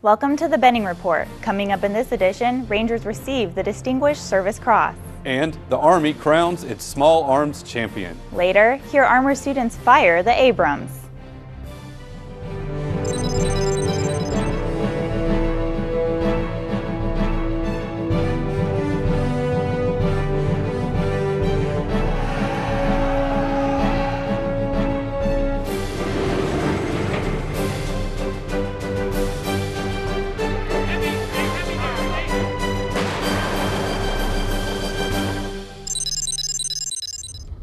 Welcome to the Benning Report. Coming up in this edition, Rangers receive the Distinguished Service Cross. And the Army crowns its small arms champion. Later, hear Armor students fire the Abrams.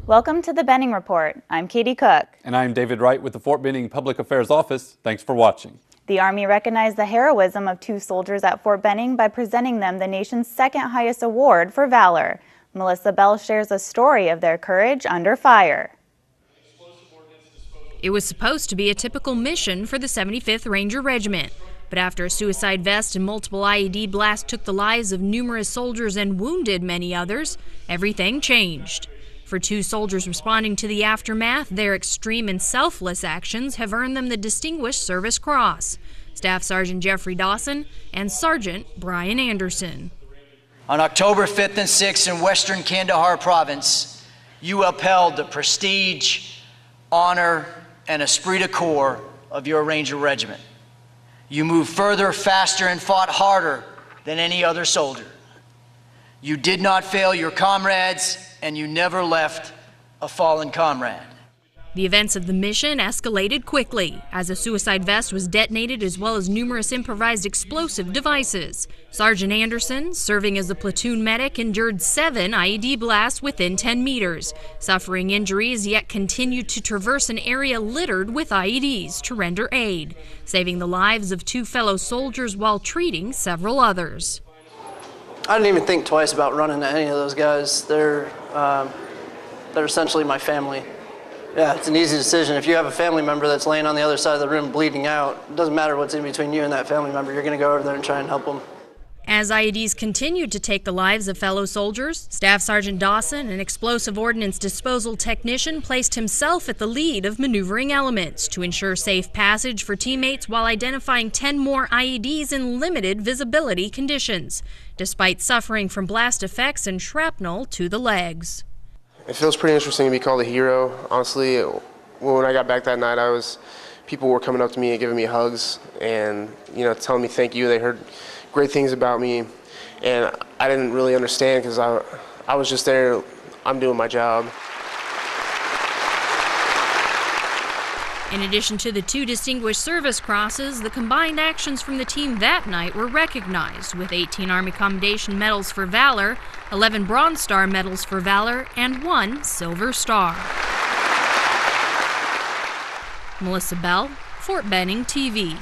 Welcome to the Benning Report. I'm Katie Cook. And I'm David Wright with the Fort Benning Public Affairs Office. Thanks for watching. The Army recognized the heroism of two soldiers at Fort Benning by presenting them the nation's second highest award for valor. Melissa Bell shares a story of their courage under fire. It was supposed to be a typical mission for the 75th Ranger Regiment. But after a suicide vest and multiple IED blasts took the lives of numerous soldiers and wounded many others, everything changed. For two soldiers responding to the aftermath, their extreme and selfless actions have earned them the Distinguished Service Cross. Staff Sergeant Jeffrey Dawson and Sergeant Brian Anderson. On October 5th and 6th in Western Kandahar Province, you upheld the prestige, honor, and esprit de corps of your Ranger Regiment. You moved further, faster, and fought harder than any other soldier. You did not fail your comrades, and you never left a fallen comrade. The events of the mission escalated quickly as a suicide vest was detonated as well as numerous improvised explosive devices. Sergeant Anderson, serving as a platoon medic, endured 7 IED blasts within 10 meters. Suffering injuries, yet continued to traverse an area littered with IEDs to render aid, saving the lives of 2 fellow soldiers while treating several others. I didn't even think twice about running to any of those guys. They're essentially my family. Yeah, it's an easy decision. If you have a family member that's laying on the other side of the room bleeding out, it doesn't matter what's in between you and that family member, you're going to go over there and try and help them. As IEDs continued to take the lives of fellow soldiers, Staff Sergeant Dawson, an explosive ordnance disposal technician, placed himself at the lead of maneuvering elements to ensure safe passage for teammates while identifying 10 more IEDs in limited visibility conditions, despite suffering from blast effects and shrapnel to the legs. It feels pretty interesting to be called a hero. Honestly, when I got back that night, people were coming up to me and giving me hugs and, telling me thank you. They heard great things about me, and I didn't really understand because I was just there. I'm doing my job. In addition to the 2 Distinguished Service Crosses, the combined actions from the team that night were recognized with 18 Army Commendation Medals for Valor, 11 Bronze Star Medals for Valor, and 1 Silver Star. Melissa Bell, Fort Benning TV.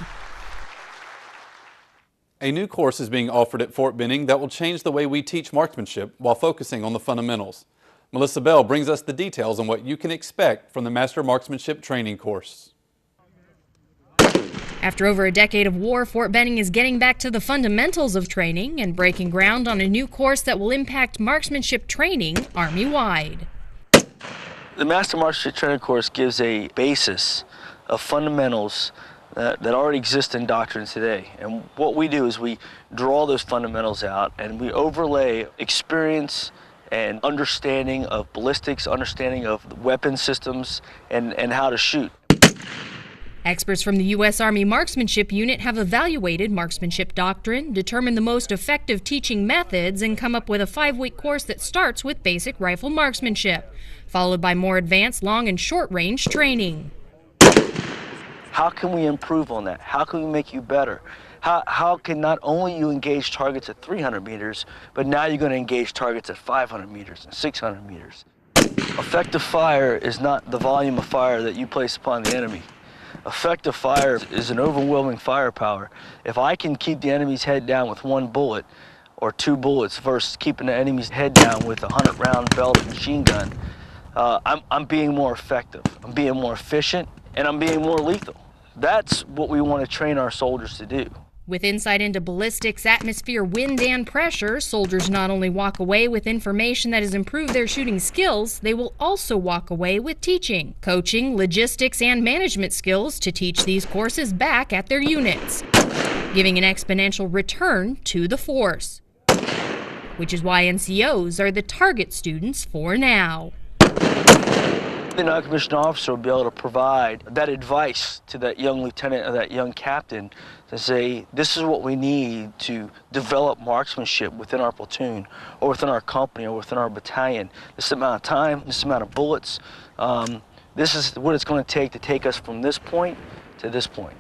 A new course is being offered at Fort Benning that will change the way we teach marksmanship while focusing on the fundamentals. Melissa Bell brings us the details on what you can expect from the Master Marksmanship Training course. After over a decade of war, Fort Benning is getting back to the fundamentals of training and breaking ground on a new course that will impact marksmanship training Army-wide. The Master Marksmanship Training course gives a basis of fundamentals that already exist in doctrine today. And what we do is we draw those fundamentals out and we overlay experience and understanding of ballistics, understanding of weapon systems, and how to shoot. Experts from the U.S. Army Marksmanship Unit have evaluated marksmanship doctrine, determined the most effective teaching methods, and come up with a 5-week course that starts with basic rifle marksmanship, followed by more advanced long and short range training. How can we improve on that? How can we make you better? How can not only you engage targets at 300 meters, but now you're going to engage targets at 500 meters and 600 meters. Effective fire is not the volume of fire that you place upon the enemy. Effective fire is an overwhelming firepower. If I can keep the enemy's head down with 1 bullet or 2 bullets versus keeping the enemy's head down with a 100-round belted machine gun, I'm being more effective. I'm being more efficient, and I'm being more lethal. That's what we want to train our soldiers to do. With insight into ballistics, atmosphere, wind, and pressure, soldiers not only walk away with information that has improved their shooting skills, they will also walk away with teaching, coaching, logistics, and management skills to teach these courses back at their units, giving an exponential return to the force, which is why NCOs are the target students for now. The non-commissioned officer will be able to provide that advice to that young lieutenant or that young captain to say, this is what we need to develop marksmanship within our platoon or within our company or within our battalion. This amount of time, this amount of bullets, this is what it's going to take us from this point to this point.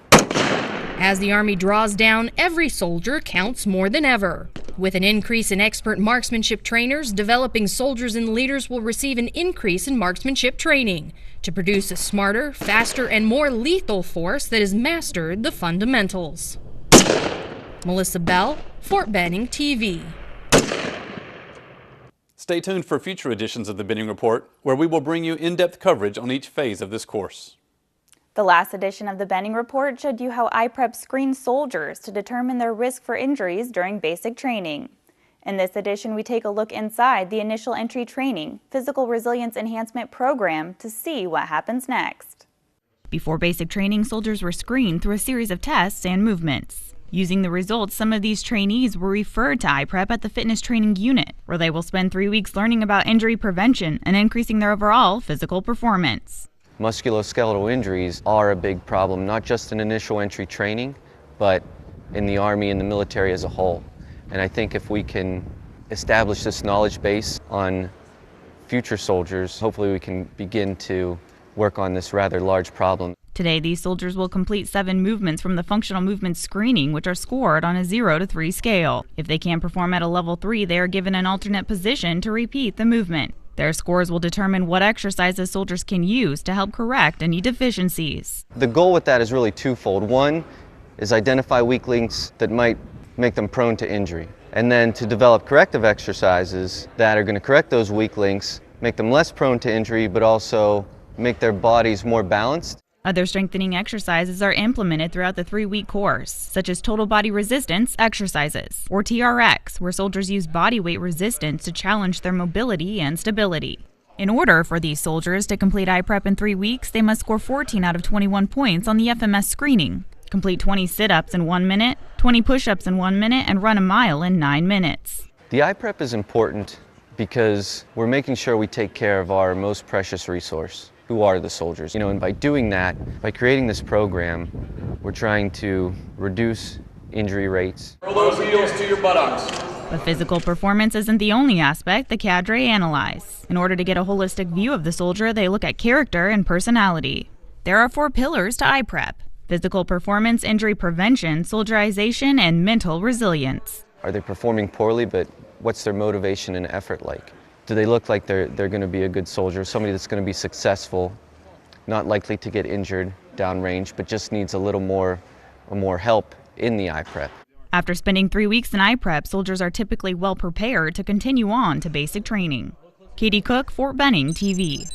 As the Army draws down, every soldier counts more than ever. With an increase in expert marksmanship trainers, developing soldiers and leaders will receive an increase in marksmanship training to produce a smarter, faster, and more lethal force that has mastered the fundamentals. Melissa Bell, Fort Benning TV. Stay tuned for future editions of the Benning Report, where we will bring you in-depth coverage on each phase of this course. The last edition of the Benning Report showed you how IPREP screens soldiers to determine their risk for injuries during basic training. In this edition, we take a look inside the initial entry training, Physical Resilience Enhancement Program to see what happens next. Before basic training, soldiers were screened through a series of tests and movements. Using the results, some of these trainees were referred to IPREP at the fitness training unit, where they will spend 3 weeks learning about injury prevention and increasing their overall physical performance. Musculoskeletal injuries are a big problem, not just in initial entry training, but in the Army and the military as a whole. And I think if we can establish this knowledge base on future soldiers, hopefully we can begin to work on this rather large problem. Today, these soldiers will complete 7 movements from the functional movement screening, which are scored on a 0 to 3 scale. If they can perform at a level 3, they are given an alternate position to repeat the movement. Their scores will determine what exercises soldiers can use to help correct any deficiencies. The goal with that is really twofold. One is identify weak links that might make them prone to injury, and then to develop corrective exercises that are going to correct those weak links, make them less prone to injury, but also make their bodies more balanced. Other strengthening exercises are implemented throughout the 3-week course, such as total body resistance exercises, or TRX, where soldiers use body weight resistance to challenge their mobility and stability. In order for these soldiers to complete IPREP in 3 weeks, they must score 14 out of 21 points on the FMS screening, complete 20 sit-ups in 1 minute, 20 push-ups in 1 minute, and run a mile in 9 minutes. The IPREP is important because we're making sure we take care of our most precious resource, who are the soldiers. And by doing that, by creating this program, we're trying to reduce injury rates. Roll those heels to your buttocks. But physical performance isn't the only aspect the cadre analyze. In order to get a holistic view of the soldier, they look at character and personality. There are 4 pillars to IPREP: physical performance, injury prevention, soldierization, and mental resilience. Are they performing poorly, but what's their motivation and effort like? Do they look like they're going to be a good soldier, somebody that's going to be successful, not likely to get injured downrange, but just needs a little more help in the IPREP? After spending 3 weeks in IPREP, soldiers are typically well prepared to continue on to basic training. Katie Cook, Fort Benning TV.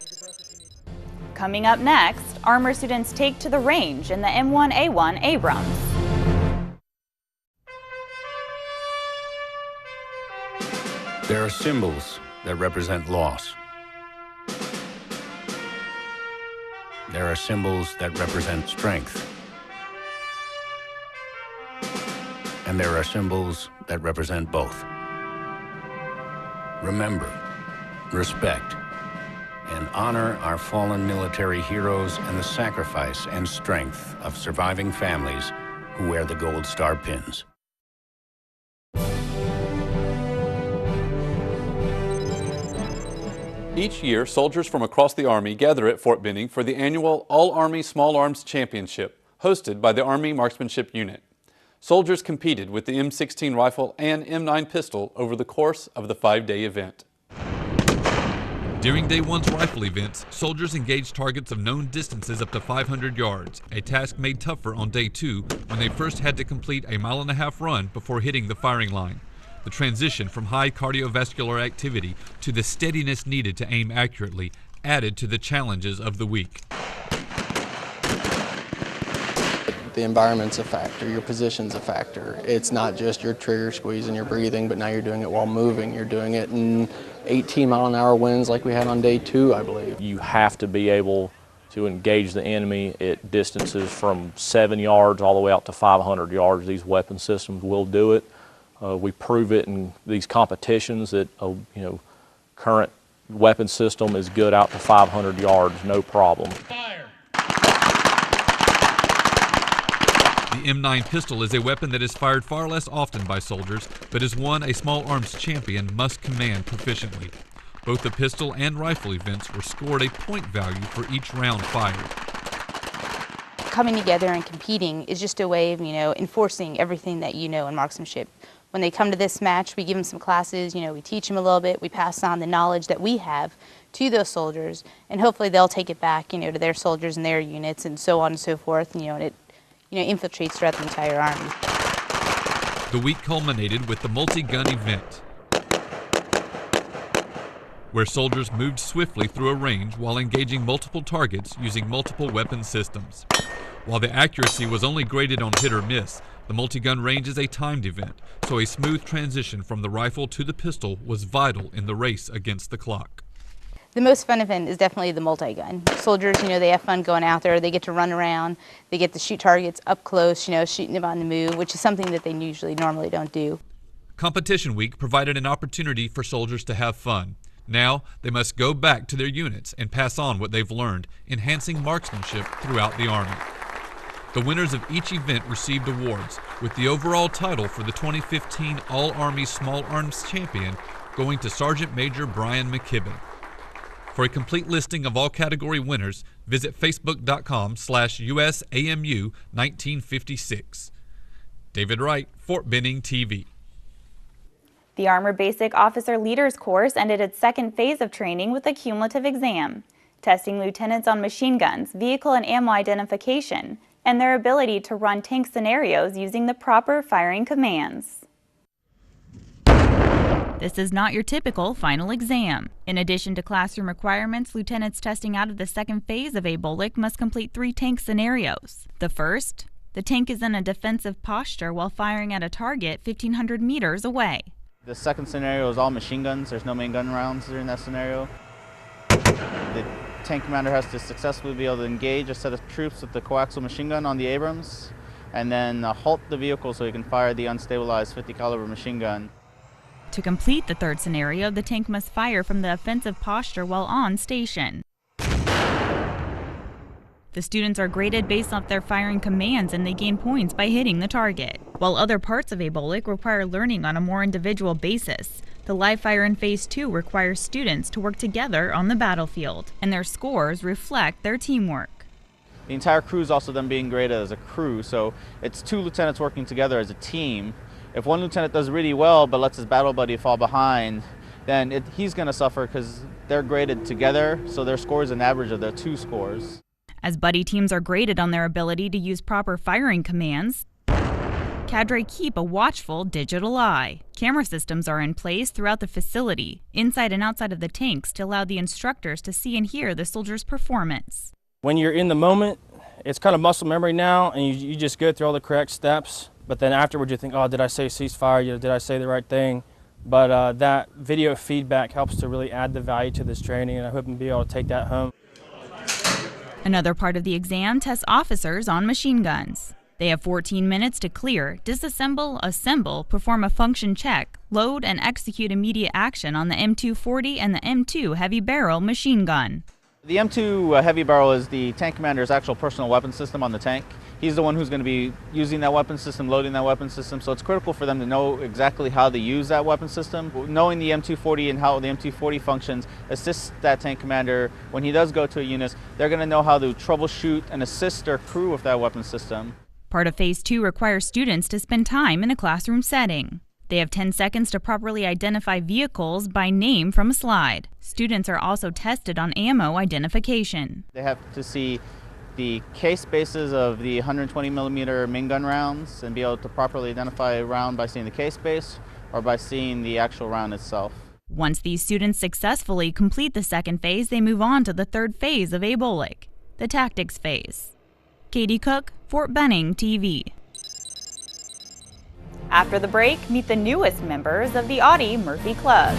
Coming up next, armor students take to the range in the M1A1 Abrams. There are symbols that represent loss. There are symbols that represent strength. And there are symbols that represent both. Remember, respect, and honor our fallen military heroes and the sacrifice and strength of surviving families who wear the Gold Star pins. Each year, soldiers from across the Army gather at Fort Benning for the annual All-Army Small Arms Championship, hosted by the Army Marksmanship Unit. Soldiers competed with the M16 rifle and M9 pistol over the course of the 5-day event. During Day 1's rifle events, soldiers engaged targets of known distances up to 500 yards, a task made tougher on Day 2 when they first had to complete a 1.5-mile run before hitting the firing line. The transition from high cardiovascular activity to the steadiness needed to aim accurately added to the challenges of the week. the environment's a factor, your position's a factor. It's not just your trigger squeeze and your breathing, but now you're doing it while moving. You're doing it in 18-mile-an-hour winds like we had on day 2, I believe. You have to be able to engage the enemy at distances from 7 yards all the way out to 500 yards. These weapon systems will do it. We prove it in these competitions that current weapon system is good out to 500 yards, no problem. The M9 pistol is a weapon that is fired far less often by soldiers, but is one a small arms champion must command proficiently. Both the pistol and rifle events were scored a point value for each round fired. Coming together and competing is just a way of, enforcing everything that in marksmanship. When they come to this match, we give them some classes, we teach them a little bit, we pass on the knowledge that we have to those soldiers, and hopefully they'll take it back, to their soldiers and their units and so on and so forth, and it infiltrates throughout the entire Army. The week culminated with the multi-gun event, where soldiers moved swiftly through a range while engaging multiple targets using multiple weapon systems. While the accuracy was only graded on hit or miss, the multi-gun range is a timed event, so a smooth transition from the rifle to the pistol was vital in the race against the clock. The most fun event is definitely the multi-gun. Soldiers, they have fun going out there. They get to run around. They get to shoot targets up close, shooting them on the move, which is something that they normally don't do. Competition week provided an opportunity for soldiers to have fun. Now, they must go back to their units and pass on what they've learned, enhancing marksmanship throughout the Army. The winners of each event received awards, with the overall title for the 2015 All-Army Small Arms Champion going to Sergeant Major Brian McKibben. For a complete listing of all category winners, visit facebook.com/USAMU1956. David Wright, Fort Benning TV. The Armor Basic Officer Leaders course ended its second phase of training with a cumulative exam, testing lieutenants on machine guns, vehicle and ammo identification, and their ability to run tank scenarios using the proper firing commands. This is not your typical final exam. In addition to classroom requirements, lieutenants testing out of the second phase of ABOLIC must complete 3 tank scenarios. The first, the tank is in a defensive posture while firing at a target 1,500 meters away. The second scenario is all machine guns. There's no main gun rounds during that scenario. The tank commander has to successfully be able to engage a set of troops with the coaxial machine gun on the Abrams, and then halt the vehicle so he can fire the unstabilized 50 caliber machine gun. To complete the third scenario, the tank must fire from the offensive posture while on station. The students are graded based off their firing commands, and they gain points by hitting the target. While other parts of ABOLIC require learning on a more individual basis, the live fire in Phase 2 requires students to work together on the battlefield, and their scores reflect their teamwork. The entire crew is also then being graded as a crew, so it's 2 lieutenants working together as a team. If one lieutenant does really well but lets his battle buddy fall behind, then he's going to suffer because they're graded together, so their score is an average of their 2 scores. As buddy teams are graded on their ability to use proper firing commands, cadre keep a watchful digital eye. Camera systems are in place throughout the facility, inside and outside of the tanks, to allow the instructors to see and hear the soldiers' performance. When you're in the moment, it's kind of muscle memory now, and you just go through all the correct steps. But then afterwards you think, oh, did I say ceasefire? Did I say the right thing? But that video feedback helps to really add the value to this training, and I hope to be able to take that home. Another part of the exam tests officers on machine guns. They have 14 minutes to clear, disassemble, assemble, perform a function check, load, and execute immediate action on the M240 and the M2 heavy barrel machine gun. The M2 heavy barrel is the tank commander's actual personal weapon system on the tank. He's the one who's going to be using that weapon system, loading that weapon system, so it's critical for them to know exactly how to use that weapon system. Knowing the M240 and how the M240 functions assists that tank commander when he does go to a unit. They're going to know how to troubleshoot and assist their crew with that weapon system. Part of Phase 2 requires students to spend time in a classroom setting. They have 10 seconds to properly identify vehicles by name from a slide. Students are also tested on ammo identification. They have to see the case bases of the 120 millimeter main gun rounds and be able to properly identify a round by seeing the case base or by seeing the actual round itself. Once these students successfully complete the second phase, they move on to the third phase of ABOLIC, the tactics phase. Katie Cook, Fort Benning TV. After the break, meet the newest members of the Audie Murphy Club.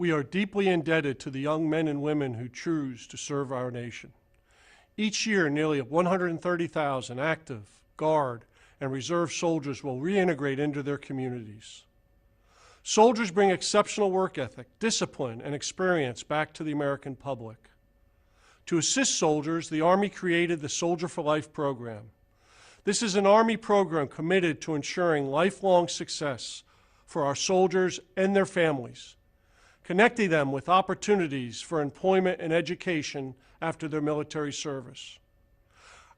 We are deeply indebted to the young men and women who choose to serve our nation. Each year, nearly 130,000 active, Guard, and Reserve soldiers will reintegrate into their communities. Soldiers bring exceptional work ethic, discipline, and experience back to the American public. To assist soldiers, the Army created the Soldier for Life program. This is an Army program committed to ensuring lifelong success for our soldiers and their families, connecting them with opportunities for employment and education after their military service.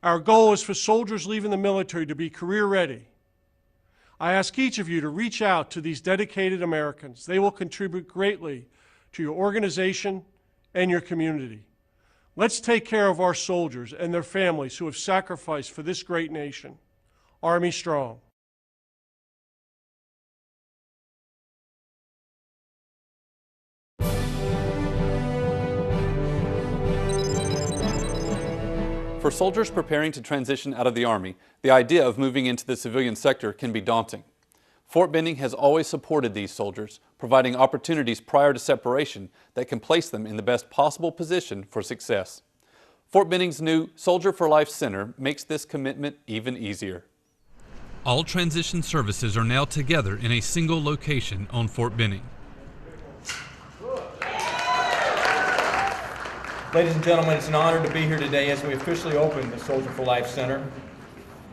Our goal is for soldiers leaving the military to be career ready. I ask each of you to reach out to these dedicated Americans. They will contribute greatly to your organization and your community. Let's take care of our soldiers and their families who have sacrificed for this great nation. Army strong. For soldiers preparing to transition out of the Army, the idea of moving into the civilian sector can be daunting. Fort Benning has always supported these soldiers, providing opportunities prior to separation that can place them in the best possible position for success. Fort Benning's new Soldier for Life Center makes this commitment even easier. All transition services are now together in a single location on Fort Benning. Ladies and gentlemen, it's an honor to be here today as we officially open the Soldier for Life Center.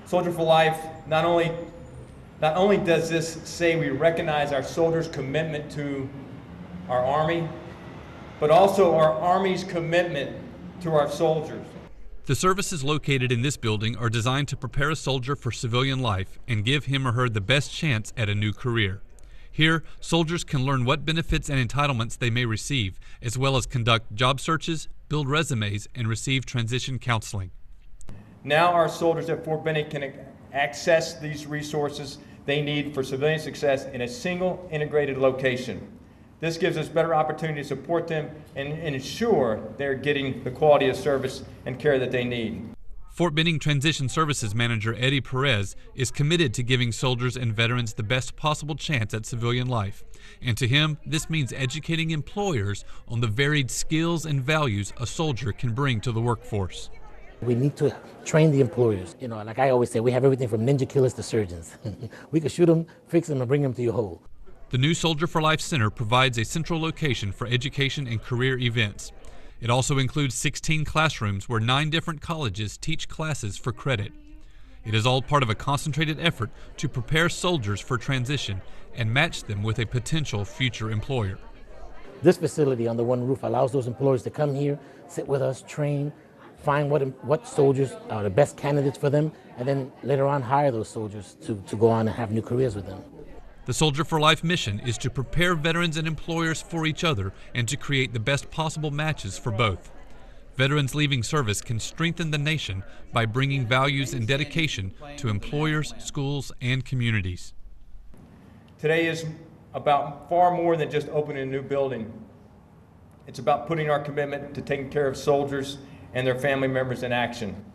Soldier for Life, not only does this say we recognize our soldiers' commitment to our Army, but also our Army's commitment to our soldiers. The services located in this building are designed to prepare a soldier for civilian life and give him or her the best chance at a new career. Here, soldiers can learn what benefits and entitlements they may receive, as well as conduct job searches, build resumes, and receive transition counseling. Now our soldiers at Fort Benning can access these resources they need for civilian success in a single integrated location. This gives us better opportunity to support them and ensure they're getting the quality of service and care that they need. Fort Benning Transition Services Manager Eddie Perez is committed to giving soldiers and veterans the best possible chance at civilian life. And to him, this means educating employers on the varied skills and values a soldier can bring to the workforce. We need to train the employers. You know, like I always say, we have everything from ninja killers to surgeons. We can shoot them, fix them, and bring them to your hole. The new Soldier for Life Center provides a central location for education and career events. It also includes 16 classrooms where 9 different colleges teach classes for credit. It is all part of a concentrated effort to prepare soldiers for transition and match them with a potential future employer. This facility under one roof allows those employers to come here, sit with us, train, find what soldiers are the best candidates for them, and then later on hire those soldiers to go on and have new careers with them. The Soldier for Life mission is to prepare veterans and employers for each other and to create the best possible matches for both. Veterans leaving service can strengthen the nation by bringing values and dedication to employers, schools, and communities. Today is about far more than just opening a new building. It's about putting our commitment to taking care of soldiers and their family members in action.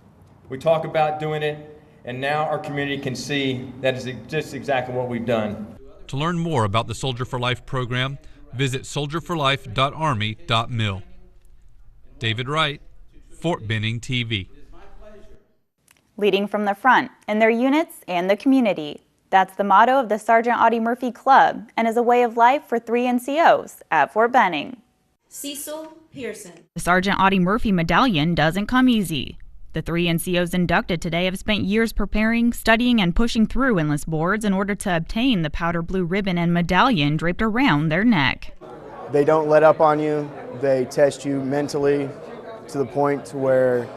We talk about doing it, and now our community can see that is just exactly what we've done. To learn more about the Soldier for Life program, Visit soldierforlife.army.mil. David Wright, Fort Benning TV. Leading from the front in their units and the community. That's the motto of the Sergeant Audie Murphy Club and is a way of life for 3 NCOs at Fort Benning. Cecil Pearson. The Sergeant Audie Murphy Medallion doesn't come easy. The 3 NCOs inducted today have spent years preparing, studying, and pushing through endless boards in order to obtain the powder blue ribbon and medallion draped around their neck. They don't let up on you. They test you mentally to the point where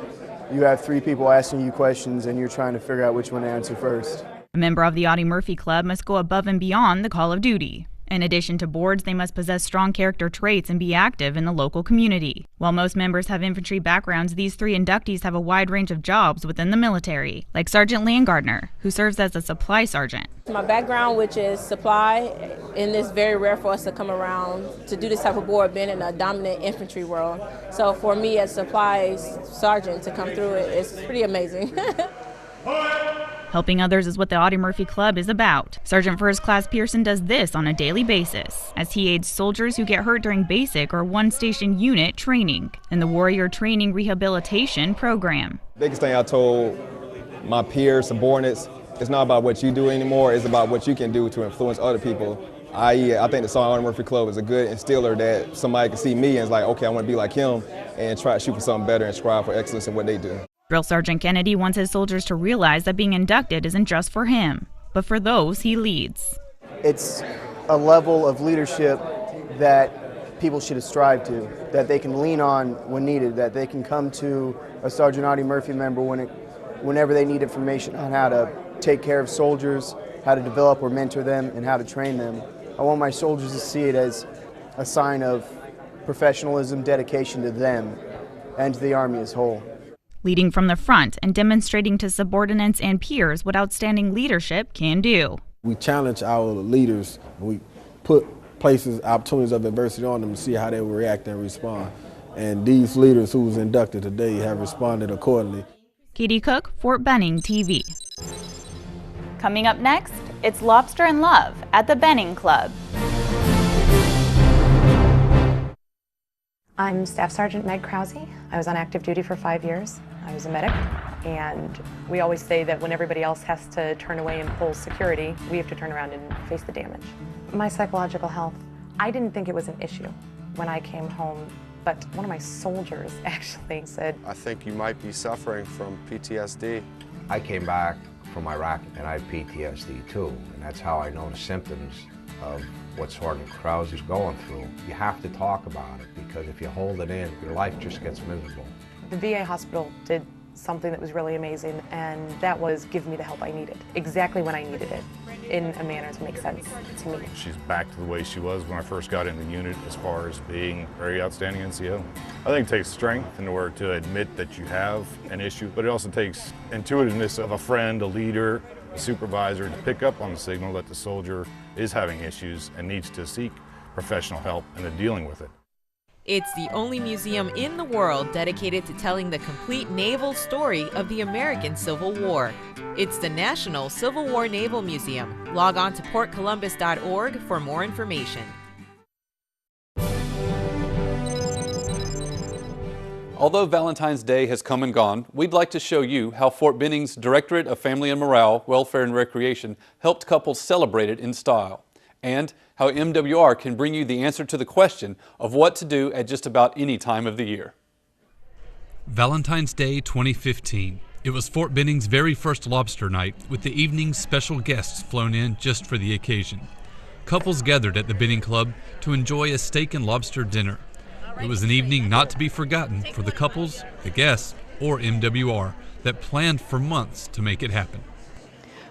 you have 3 people asking you questions and you're trying to figure out which one to answer first. A member of the Audie Murphy Club must go above and beyond the call of duty. In addition to boards, they must possess strong character traits and be active in the local community. While most members have infantry backgrounds, these 3 inductees have a wide range of jobs within the military, like Sergeant Leanne Gardner, who serves as a supply sergeant. My background, which is supply, and it's very rare for us to come around to do this type of board, being in a dominant infantry world. So for me as supply sergeant to come through it, it's pretty amazing. Helping others is what the Audie Murphy Club is about. Sergeant First Class Pearson does this on a daily basis, as he aids soldiers who get hurt during basic or one-station unit training in the Warrior Training Rehabilitation Program. Biggest thing I told my peers, subordinates, it's not about what you do anymore, it's about what you can do to influence other people. I think the Sergeant Audie Murphy Club is a good instiller that somebody can see me and is like, okay, I want to be like him and try to shoot for something better and strive for excellence in what they do. Drill Sergeant Kennedy wants his soldiers to realize that being inducted isn't just for him, but for those he leads. It's a level of leadership that people should strive to, that they can lean on when needed, that they can come to a Sergeant Audie Murphy member whenever they need information on how to take care of soldiers, how to develop or mentor them, and how to train them. I want my soldiers to see it as a sign of professionalism, dedication to them, and to the Army as a whole. Leading from the front and demonstrating to subordinates and peers what outstanding leadership can do. We challenge our leaders. We put opportunities of adversity on them to see how they will react and respond. And these leaders who was inducted today have responded accordingly. Katie Cook, Fort Benning TV. Coming up next, it's Lobster and Love at the Benning Club. I'm Staff Sergeant Meg Krause. I was on active duty for 5 years. I was a medic, and we always say that when everybody else has to turn away and pull security, we have to turn around and face the damage. My psychological health, I didn't think it was an issue when I came home, but one of my soldiers actually said, I think you might be suffering from PTSD. I came back from Iraq and I had PTSD too, and that's how I know the symptoms of what Sergeant Krause is going through. You have to talk about it, because if you hold it in, your life just gets miserable. The VA hospital did something that was really amazing, and that was give me the help I needed, exactly when I needed it, in a manner that makes sense to me. She's back to the way she was when I first got in the unit as far as being a very outstanding NCO. I think it takes strength in order to admit that you have an issue, but it also takes intuitiveness of a friend, a leader, a supervisor to pick up on the signal that the soldier is having issues and needs to seek professional help in dealing with it. It's the only museum in the world dedicated to telling the complete naval story of the American Civil War. It's the National Civil War Naval Museum. Log on to portcolumbus.org for more information. Although Valentine's Day has come and gone, we'd like to show you how Fort Benning's Directorate of Family and Morale, Welfare and Recreation helped couples celebrate it in style, and how MWR can bring you the answer to the question of what to do at just about any time of the year. Valentine's Day 2015. It was Fort Benning's very first lobster night, with the evening's special guests flown in just for the occasion. Couples gathered at the Benning Club to enjoy a steak and lobster dinner. It was an evening not to be forgotten for the couples, the guests, or MWR that planned for months to make it happen.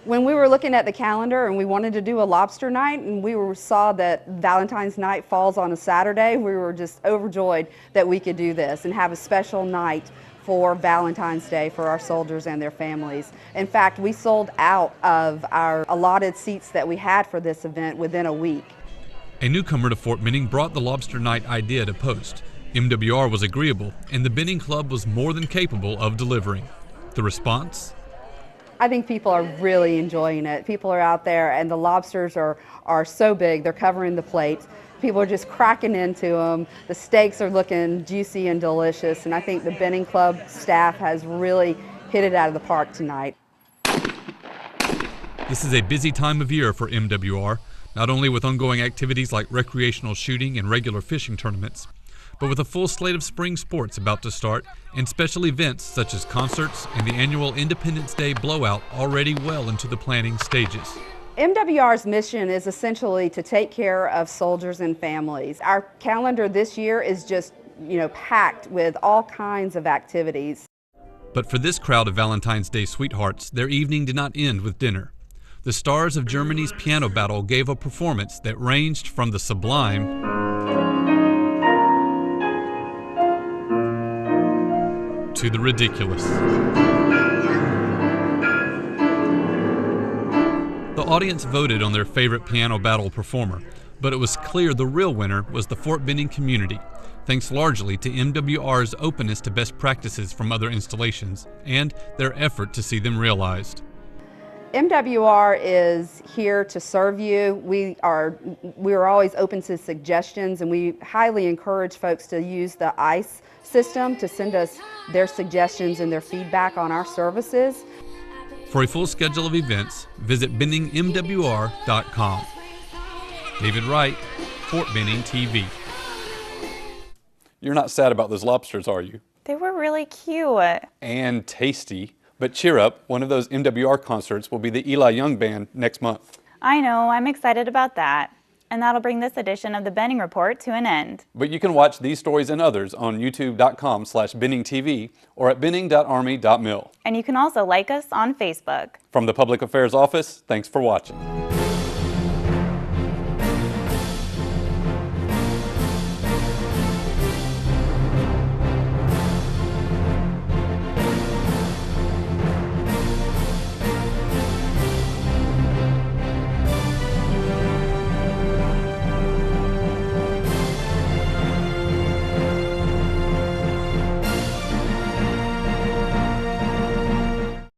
When we were looking at the calendar and we wanted to do a lobster night, and we saw that Valentine's night falls on a Saturday, we were just overjoyed that we could do this and have a special night for Valentine's Day for our soldiers and their families. In fact, we sold out of our allotted seats that we had for this event within a week. A newcomer to Fort Benning brought the lobster night idea to Post. MWR was agreeable, and the Benning Club was more than capable of delivering. The response? I think people are really enjoying it. People are out there, and the lobsters are so big, they're covering the plate. People are just cracking into them. The steaks are looking juicy and delicious, and I think the Benning Club staff has really hit it out of the park tonight. This is a busy time of year for MWR, not only with ongoing activities like recreational shooting and regular fishing tournaments, but with a full slate of spring sports about to start and special events such as concerts and the annual Independence Day blowout already well into the planning stages. MWR's mission is essentially to take care of soldiers and families. Our calendar this year is just, packed with all kinds of activities. But for this crowd of Valentine's Day sweethearts, their evening did not end with dinner. The stars of Germany's piano battle gave a performance that ranged from the sublime to the ridiculous. The audience voted on their favorite piano battle performer, but it was clear the real winner was the Fort Benning community, thanks largely to MWR's openness to best practices from other installations and their effort to see them realized. MWR is here to serve you. We are always open to suggestions, and we highly encourage folks to use the ICE system to send us their suggestions and their feedback on our services. For a full schedule of events, visit BenningMWR.com. David Wright, Fort Benning TV. You're not sad about those lobsters, are you? They were really cute. And tasty. But cheer up, one of those MWR concerts will be the Eli Young Band next month. I know, I'm excited about that. And that'll bring this edition of the Benning Report to an end. But you can watch these stories and others on youtube.com/BenningTV or at benning.army.mil. And you can also like us on Facebook. From the Public Affairs Office, thanks for watching.